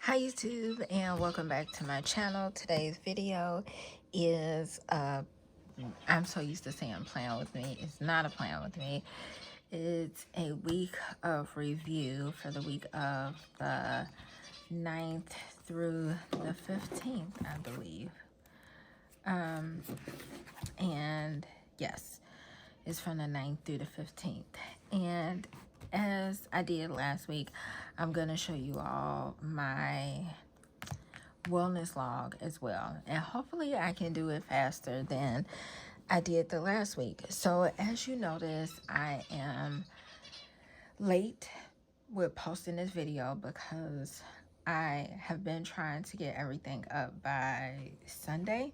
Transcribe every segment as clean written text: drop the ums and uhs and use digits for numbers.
Hi YouTube, and welcome back to my channel. Today's video is I'm so used to saying playing with me. It's not a plan with me. It's a week of review for the week of the 9th through the 15th, I believe. And yes, it's from the 9th through the 15th. And as I did last week, I'm going to show you all my wellness log as well, and hopefully I can do it faster than I did the last week. So as you notice, I am late with posting this video because I have been trying to get everything up by Sunday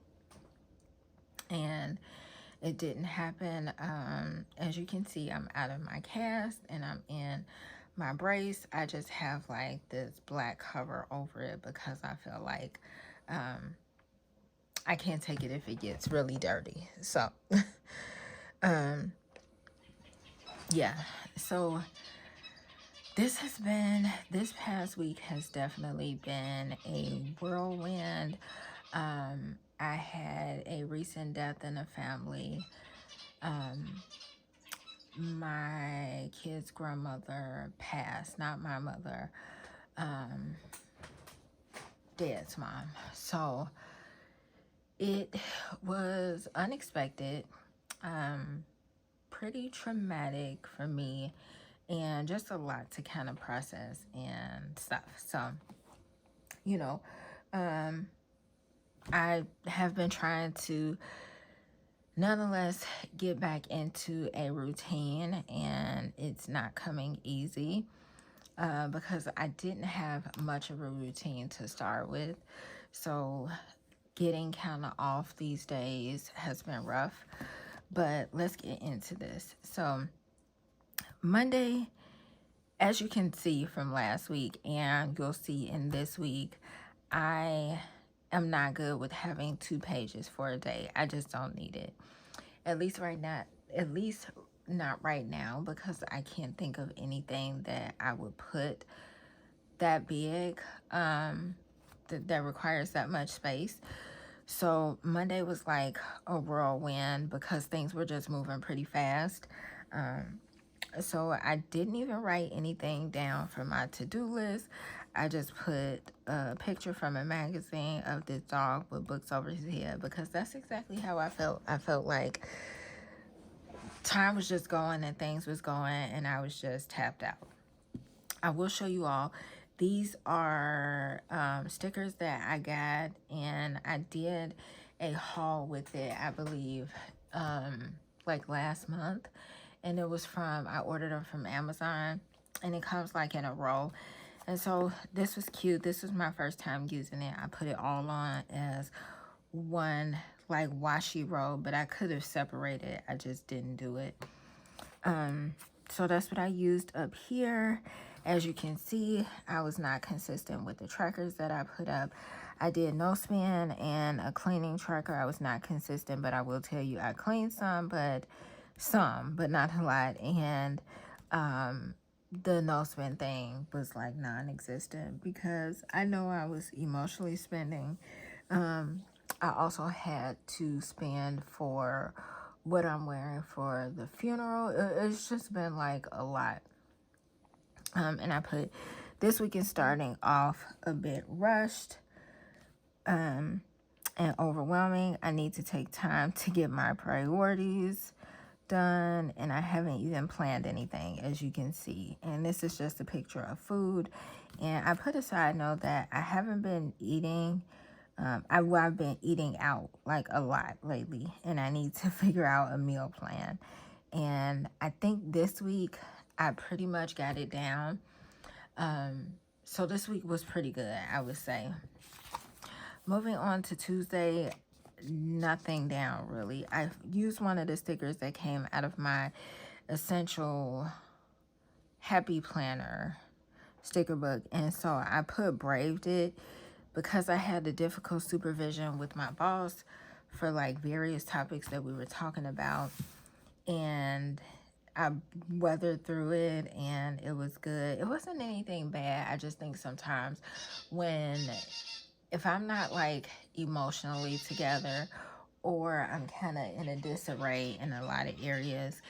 and it didn't happen. As you can see, I'm out of my cast and I'm in my brace. I just have like this black cover over it because I feel like I can't take it if it gets really dirty. So yeah, so this past week has definitely been a whirlwind. I had a recent death in the family. My kid's grandmother passed, not my mother, Dad's mom. So it was unexpected, pretty traumatic for me, and just a lot to kind of process and stuff. So, you know, I have been trying to nonetheless get back into a routine, and it's not coming easy because I didn't have much of a routine to start with. So getting kind of off these days has been rough, but let's get into this. So Monday, as you can see from last week and you'll see in this week, I am not good with having 2 pages for a day. I just don't need it. At least not right now, because I can't think of anything that I would put that big that requires that much space. So Monday was like a whirlwind because things were just moving pretty fast. So I didn't even write anything down for my to-do list. I just put a picture from a magazine of this dog with books over his head because that's exactly how I felt. I felt like time was just going and things was going and I was just tapped out. I will show you all. These are stickers that I got, and I did a haul with it, I believe, like last month. And it was I ordered them from Amazon, and it comes like in a roll. And so this was cute. This was my first time using it. I put it all on as one like washi roll, but I could have separated. I just didn't do it. So that's what I used up here. As you can see, I was not consistent with the trackers that I put up. I did no spin and a cleaning tracker. I was not consistent, but I will tell you I cleaned some, but not a lot. And the no spin thing was like non-existent because I know I was emotionally spending. I also had to spend for what I'm wearing for the funeral. It's just been like a lot. And I put this weekend starting off a bit rushed and overwhelming. I need to take time to get my priorities done, and I haven't even planned anything, as you can see. And this is just a picture of food. And I put a side note that I haven't been eating. I've been eating out like a lot lately, and I need to figure out a meal plan. And I think this week I pretty much got it down. So this week was pretty good, I would say. Moving on to Tuesday, nothing down really. I used one of the stickers that came out of my Essential Happy Planner sticker book, and so I braved it because I had a difficult supervision with my boss for like various topics that we were talking about, and I weathered through it and it was good. It wasn't anything bad. I just think sometimes when, if I'm not like emotionally together, or I'm kind of in a disarray in a lot of areas,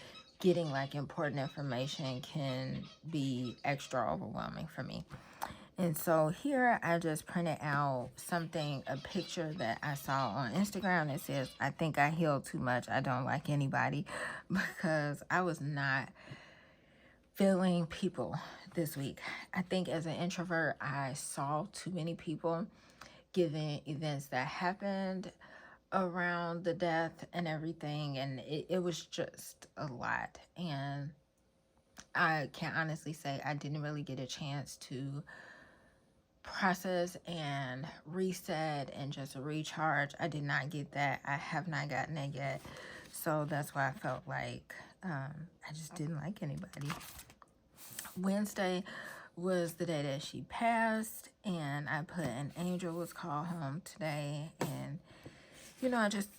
getting like important information can be extra overwhelming for me. And so here I just printed out something, a picture that I saw on Instagram that says, I think I healed too much. I don't like anybody, because I was not feeling people this week. I think as an introvert, I saw too many people given events that happened around the death and everything. And it was just a lot. And I can honestly say I didn't really get a chance to process and reset and just recharge. I did not get that. I have not gotten it yet. So that's why I felt like I just didn't like anybody. Wednesday was the day that she passed, and I put an angel was called home today. And I just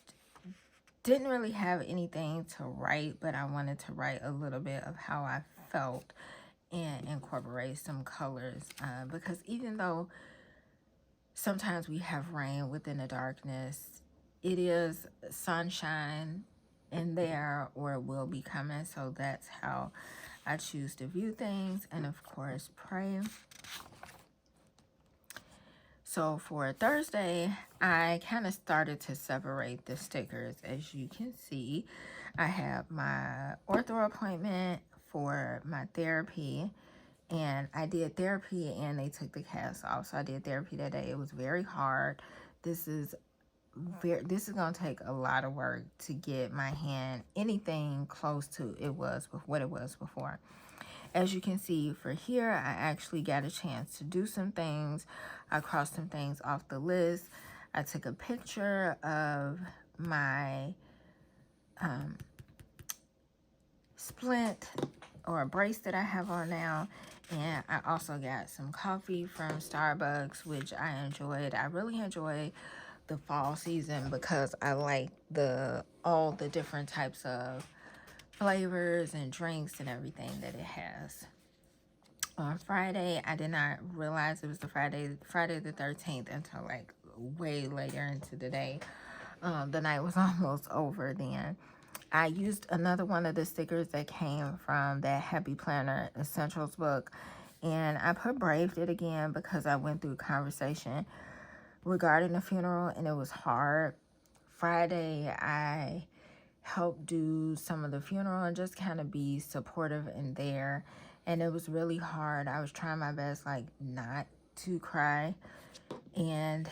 didn't really have anything to write, but I wanted to write a little bit of how I felt and incorporate some colors, because even though sometimes we have rain within the darkness, it is sunshine in there, or it will be coming. So that's how I choose to view things, and of course pray. So for Thursday, I kind of started to separate the stickers. As you can see, I have my ortho appointment for my therapy, and I did therapy and they took the cast off. So I did therapy that day. It was very hard. This is going to take a lot of work to get my hand anything close to what it was before. As you can see for here, I actually got a chance to do some things. I crossed some things off the list. I took a picture of my splint or a brace that I have on now. And I also got some coffee from Starbucks, which I enjoyed. I really enjoy the fall season because I like all the different types of flavors and drinks and everything that it has. On Friday, I did not realize it was the Friday the 13th until like way later into the day. The night was almost over then. I used another one of the stickers that came from that Happy Planner Essentials book, and I put braved it again because I went through conversation regarding the funeral and it was hard. Friday, I helped do some of the funeral and just kind of be supportive in there, and it was really hard. I was trying my best like not to cry, and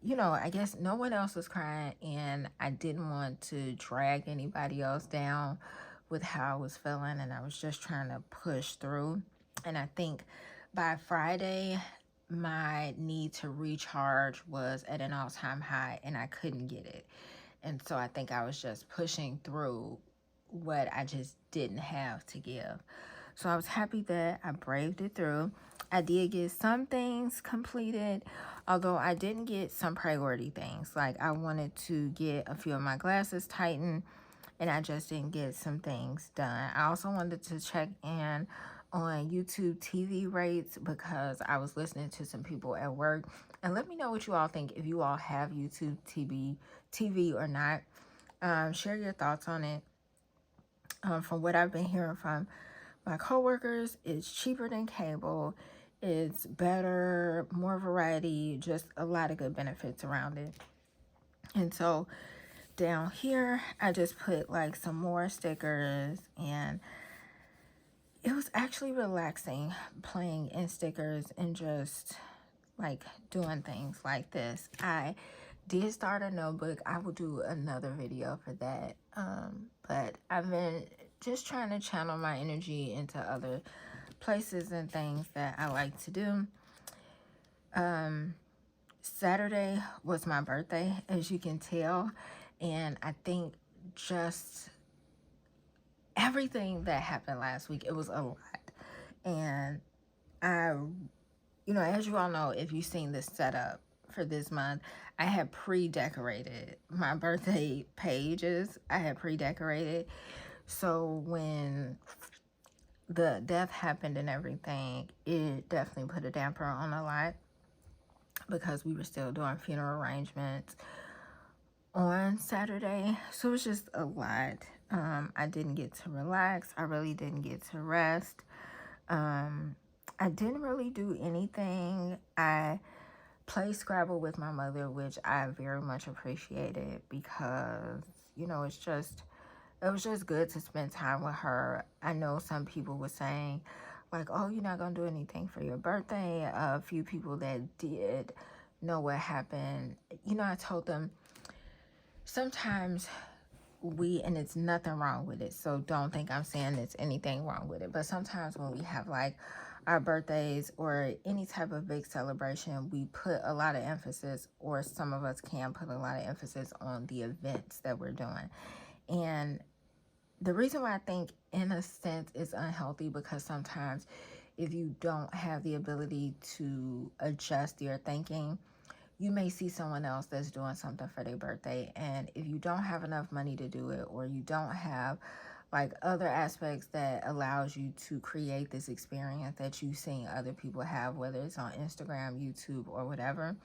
I guess no one else was crying, and I didn't want to drag anybody else down with how I was feeling, and I was just trying to push through. And I think by Friday my need to recharge was at an all-time high and I couldn't get it. And so I think I was just pushing through what I just didn't have to give. So I was happy that I braved it through. I did get some things completed, although I didn't get some priority things. Like I wanted to get a few of my glasses tightened, and I just didn't get some things done. I also wanted to check in on YouTube TV rates because I was listening to some people at work. And let me know what you all think, if you all have YouTube TV or not. Share your thoughts on it. From what I've been hearing from my coworkers, it's cheaper than cable. It's better, more variety, just a lot of good benefits around it. And so down here, I just put like some more stickers, and it was actually relaxing playing in stickers and just like doing things like this. I did start a notebook. I will do another video for that. But I've been just trying to channel my energy into other places and things that I like to do. Saturday was my birthday, as you can tell, and I think just everything that happened last week, it was a lot. And I, as you all know, if you've seen this setup for this month, I had pre-decorated my birthday pages. I had pre-decorated So when the death happened and everything, it definitely put a damper on a lot because we were still doing funeral arrangements on Saturday. So it was just a lot. I didn't get to relax. I really didn't get to rest. I didn't really do anything. I played Scrabble with my mother, which I very much appreciated because, it was just good to spend time with her. I know some people were saying, like, oh, you're not going to do anything for your birthday. A few people that did know what happened. I told them sometimes and it's nothing wrong with it. So don't think I'm saying there's anything wrong with it. But sometimes when we have like our birthdays or any type of big celebration, we put a lot of emphasis, or some of us can put a lot of emphasis on the events that we're doing. And the reason why I think in a sense it's unhealthy, because sometimes if you don't have the ability to adjust your thinking, you may see someone else that's doing something for their birthday, and if you don't have enough money to do it, or you don't have like other aspects that allows you to create this experience that you've seen other people have, whether it's on Instagram, YouTube, or whatever,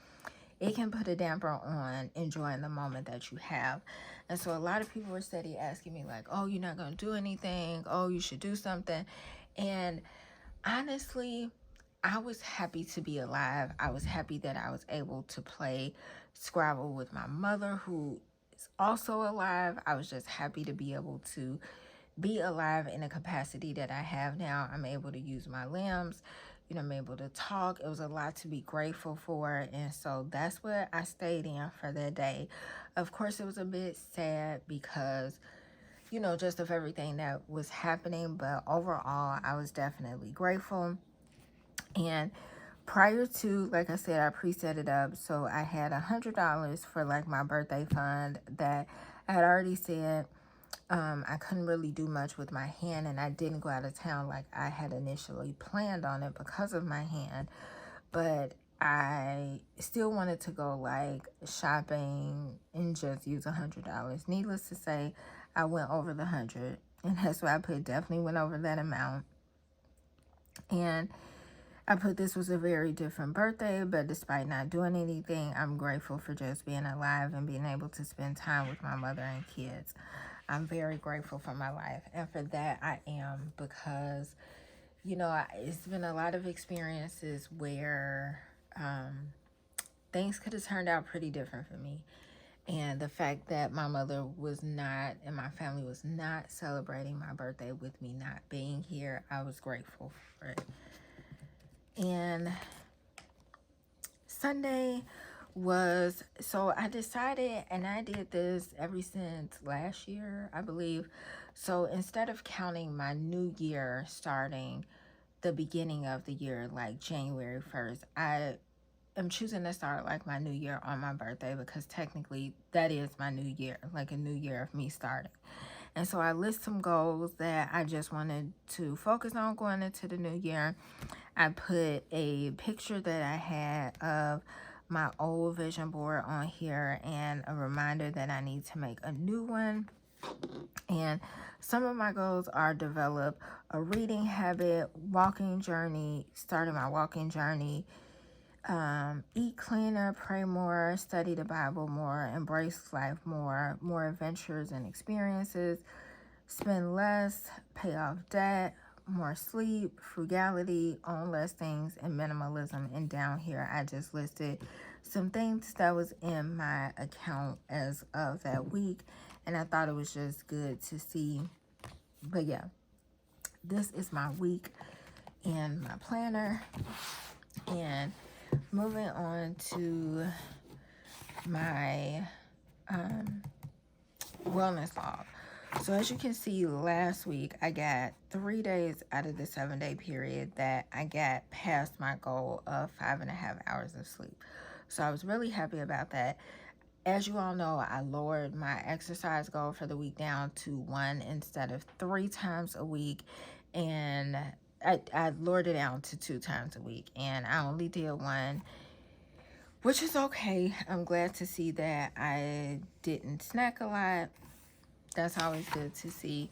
it can put a damper on enjoying the moment that you have. And so a lot of people were steady asking me like, oh, you're not going to do anything, oh, you should do something. And honestly, I was happy to be alive. I was happy that I was able to play Scrabble with my mother, who is also alive. I was just happy to be able to be alive in a capacity that I have now. I'm able to use my limbs. I'm able to talk. It was a lot to be grateful for. And so that's what I stayed in for that day. Of course, it was a bit sad because, just of everything that was happening. But overall, I was definitely grateful. And prior to, like I said, I pre-set it up. So I had $100 for like my birthday fund that I had already said. I couldn't really do much with my hand, and I didn't go out of town like I had initially planned on it because of my hand. But I still wanted to go like shopping and just use $100. Needless to say, I went over the 100, and that's why I put definitely went over that amount. And I put this was a very different birthday, but despite not doing anything, I'm grateful for just being alive and being able to spend time with my mother and kids. I'm very grateful for my life, and for that I am, because it's been a lot of experiences where things could have turned out pretty different for me. And the fact that my mother was not, and my family was not celebrating my birthday with me not being here, I was grateful for it. And Sunday so I decided, and I did this ever since last year, I believe. So instead of counting my new year starting the beginning of the year, like January 1st, I am choosing to start like my new year on my birthday, because technically that is my new year, like a new year of me starting. And so I list some goals that I just wanted to focus on going into the new year. I put a picture that I had of my old vision board on here, and a reminder that I need to make a new one. And some of my goals are develop a reading habit, starting my walking journey, eat cleaner, pray more, study the Bible more, embrace life more adventures and experiences, spend less, pay off debt, more sleep, frugality, own less things, and minimalism. And down here, I just listed some things that was in my account as of that week. And I thought it was just good to see. But yeah, this is my week in my planner. And moving on to my wellness log. So as you can see, last week I got 3 days out of the 7-day period that I got past my goal of 5.5 hours of sleep. So I was really happy about that. As you all know, I lowered my exercise goal for the week down to 1 instead of 3 times a week. And I lowered it down to 2 times a week. And I only did 1, which is okay. I'm glad to see that I didn't snack a lot. That's always good to see.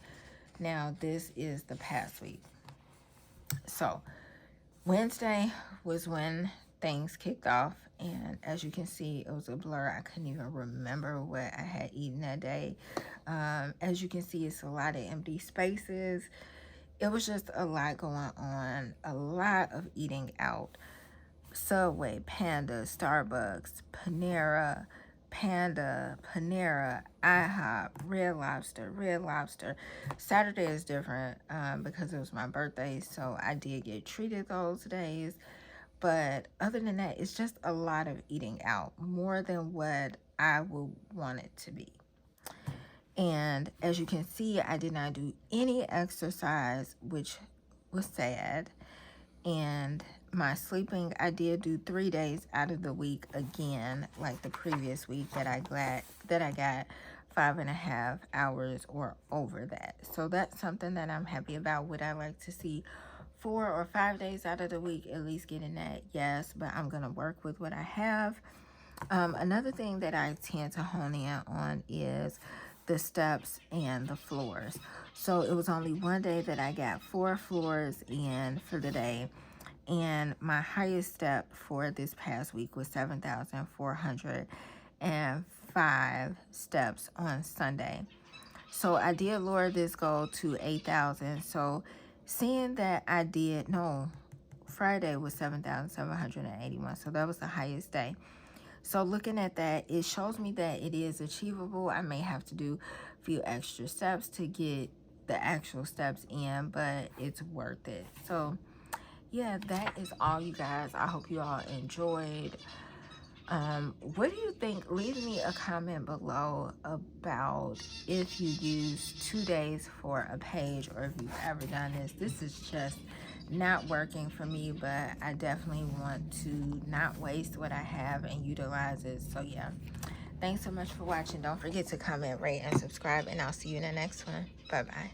Now, this is the past week. So, Wednesday was when things kicked off, and as you can see, it was a blur. I couldn't even remember what I had eaten that day. As you can see, it's a lot of empty spaces. It was just a lot going on, a lot of eating out. Subway, Panda, Starbucks, Panera, Panda, Panera, IHOP, Red Lobster, Red Lobster. Saturday is different because it was my birthday, so I did get treated those days. But other than that, it's just a lot of eating out, more than what I would want it to be. And as you can see, I did not do any exercise, which was sad. And my sleeping, I did do 3 days out of the week again, like the previous week that I got 5.5 hours or over that. So that's something that I'm happy about. Would I like to see 4 or 5 days out of the week at least getting that? Yes, but I'm gonna work with what I have. Another thing that I tend to hone in on is the steps and the floors. So it was only one day that I got 4 floors in for the day, and my highest step for this past week was 7,405 steps on Sunday. So I did lower this goal to 8,000. So seeing that I did, no, Friday was 7,781. So that was the highest day. So looking at that, it shows me that it is achievable. I may have to do a few extra steps to get the actual steps in, but it's worth it. So yeah, that is all, you guys. I hope you all enjoyed. What do you think? Leave me a comment below about if you use 2 days for a page, or if you've ever done this. This is just not working for me, but I definitely want to not waste what I have and utilize it. So yeah, thanks so much for watching. Don't forget to comment, rate, and subscribe, and I'll see you in the next one. Bye bye.